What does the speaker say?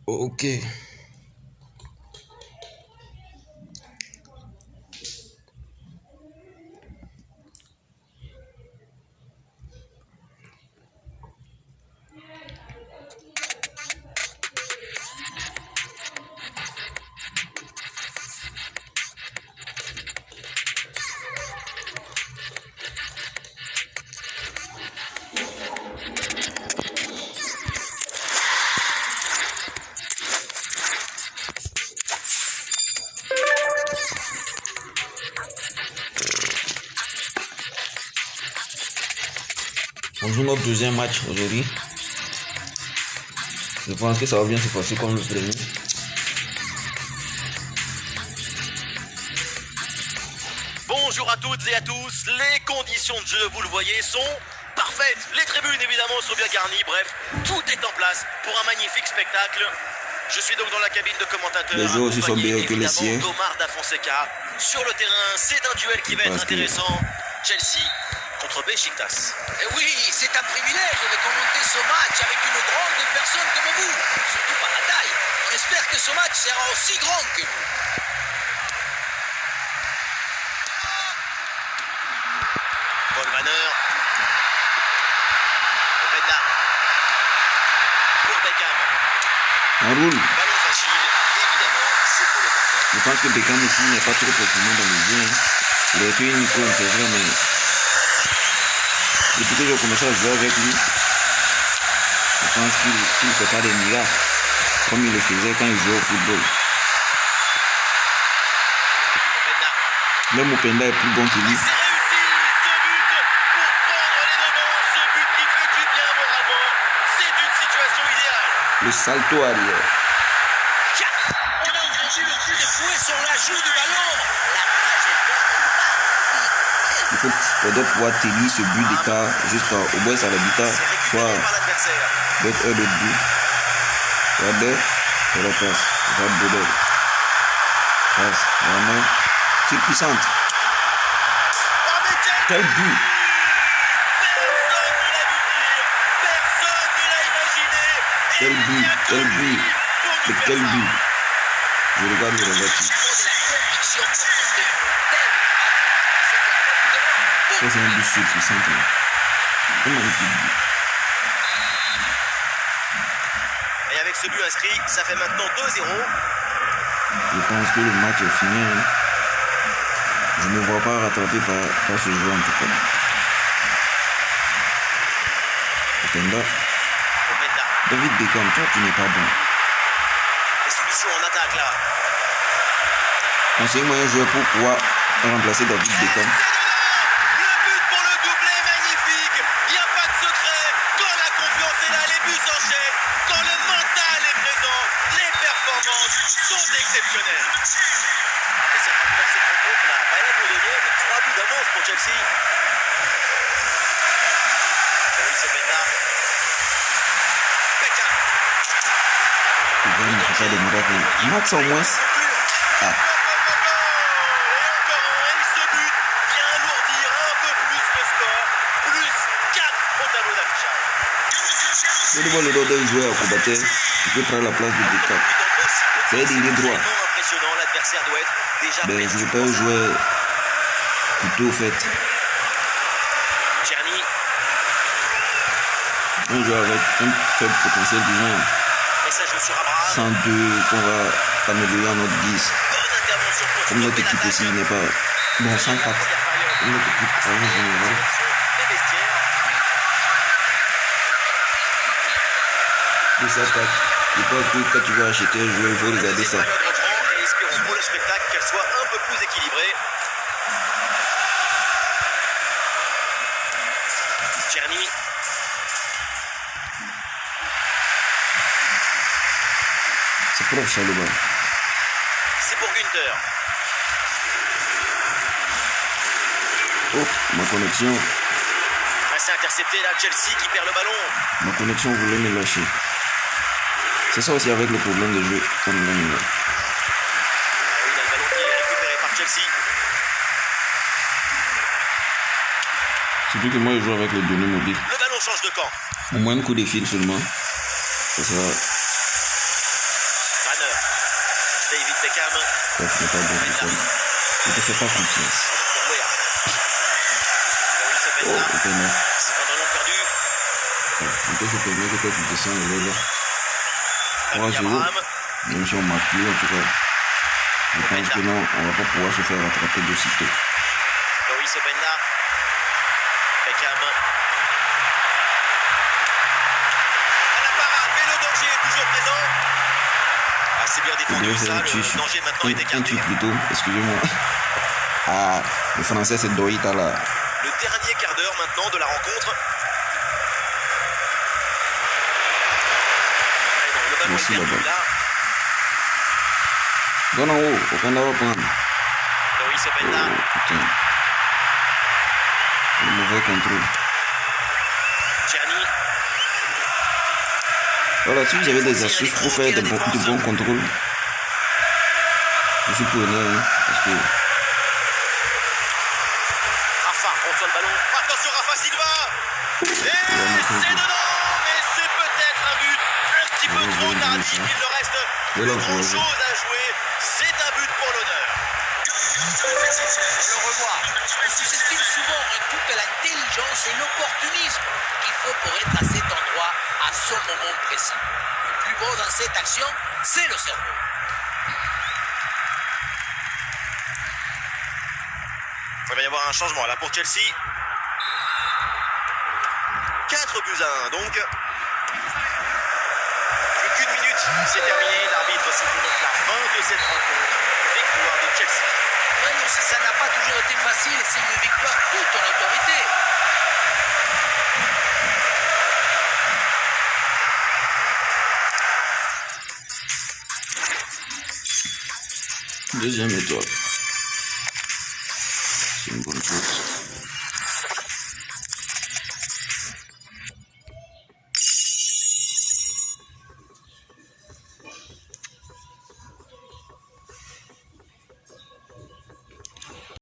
Ok. On joue notre deuxième match aujourd'hui. Je pense que ça va bien se passer comme le premier. Bonjour à toutes et à tous. Les conditions de jeu, vous le voyez, sont parfaites. Les tribunes, évidemment, sont bien garnies. Bref, tout est en place pour un magnifique spectacle. Je suis donc dans la cabine de commentateurs. Les joueurs aussi sont meilleurs que les siens. Omar Da Fonseca. Sur le terrain, c'est un duel qui va être intéressant. Chelsea contre Beşiktaş. Et oui, c'est un privilège de commenter ce match avec une grande personne comme vous. Surtout par la taille. On espère que ce match sera aussi grand que vous. Paul Banner. Redna. Pour Beckham. On roule. Ballon facile, évidemment, c'est pour le gardien. Je pense que Beckham aussi n'est pas trop performant dans le jeu. Il a été une icône, c'est vrai, mais depuis que j'ai commencé à jouer avec lui, je pense qu'il ne fait pas des miracles comme il le faisait quand il jouait au football. Redna. Même Openda est plus bon que lui. C'est réussi, ce but pour prendre les devants, ce but qui fait du bien moralement. C'est une situation idéale. Le salto arrière. On a entendu le coup de fouet sur la joue du ballon. Il doit pouvoir tenir ce but d'écart jusqu'au moins à l'habitat, C'est soit récupéré par l'adversaire. d'être un autre but. Regardez, et la passe. Regarde Bodel. Passe, vraiment. C'est puissante. Oh, mais Quel but! Personne ne l'a imaginé. Quel but! Quel but! Mais quel but! Je regarde le revêtu. Ça, c'est un but surpuissant. Un magnifique but. Et avec ce but inscrit, ça fait maintenant 2-0. Je pense que le match est fini. Hein. Je ne me vois pas rattrapé par ce joueur en tout cas. Openda. Openda. David Beckham, toi tu n'es pas bon. Les solutions en attaque là. Conseille-moi un joueur pour pouvoir remplacer David Beckham. Le but pour le doublé magnifique. Il n'y a pas de secret. Quand la confiance est là, les buts s'enchaînent. Quand le mental est présent, les performances sont exceptionnelles. Et ça va passer trop court là. Bayern nous donner 3 buts d'avance pour Chelsea. Oui, c'est Openda. Beckham. Il ne fait pas de miracle. Max au moins. Ah. Et ce but vient alourdir un peu plus le score. Plus 4 au tableau d'affichage. Je vois le dos d'un joueur acrobateur qui peut prendre la place de Beckham. C'est un ligne droit. Impressionnant, l'adversaire doit être déjà Ben, je ne veux pas un joueur plutôt fait. Tierney. Un joueur avec un faible potentiel du genre Message sur Abraham. 102 qu'on va améliorer à notre 10. Bonne intervention pour Comme notre stopper équipe l'attaque. aussi n'est pas bon 104. Première période. Comme notre équipe en général. Des vestiaires. De s'attaque. Je pense que quand tu vas acheter un joueur, il faut regarder ça. Période reprend et espérons pour le spectacle qu'elle soit un peu plus équilibrée. Tierney. C'est proche, le ballon. C'est pour Günther. Oh, ma connexion. C'est intercepté là, Chelsea qui perd le ballon. Ma connexion voulait me lâcher. C'est ça aussi avec le problème de jeu. Comme là, Ah oui, là, le ballon qui est récupéré par Chelsea. Surtout que moi, je joue avec les données mobiles. Le ballon change de camp. Au moins un coup de fil seulement. Ça sera Toi, tu n'es pas bon pour toi. Je ne te fais pas confiance. Oh, ok, non. C'est un ballon perdu. Je te fais perdu, je te descends le là. 3-0. Abraham. Même si on marque plus, en tout cas, je pense que non, on ne va pas pouvoir se faire rattraper de sitôt. Loïs Openda. Beckham. À la parade, mais le danger est toujours présent. Assez bien défendu, ça, le danger maintenant est écarté. Un tuit plutôt, excusez-moi. Ah, le français c'est Doïta là. Le dernier quart d'heure maintenant de la rencontre. Le ballon est perdu là. Donne en haut, Openda va prendre. Loïs Openda. Oh, putain. Le mauvais contrôle. Tierney. Voilà, si vous avez des astuces pour faire de bons contrôles, je suis preneur, hein, parce que... Rafa reçoit le ballon. Attention Rafa Silva. Et c'est dedans. Mais c'est peut-être un but un petit peu trop tardif. Il leur reste plus grand chose à jouer. C'est un but pour l'honneur. Le revoir. On sous-estime souvent toute l'intelligence et l'opportunisme qu'il faut pour être à cet endroit à ce moment précis. Le plus beau dans cette action, c'est le cerveau. Il va y avoir un changement là pour Chelsea. 4 buts à 1 donc. Plus qu'une minute, c'est terminé. L'arbitre siffle donc la fin de cette rencontre. Victoire de Chelsea. Même si ça n'a pas toujours été facile, c'est une victoire toute en autorité. Deuxième étoile. C'est une bonne chose.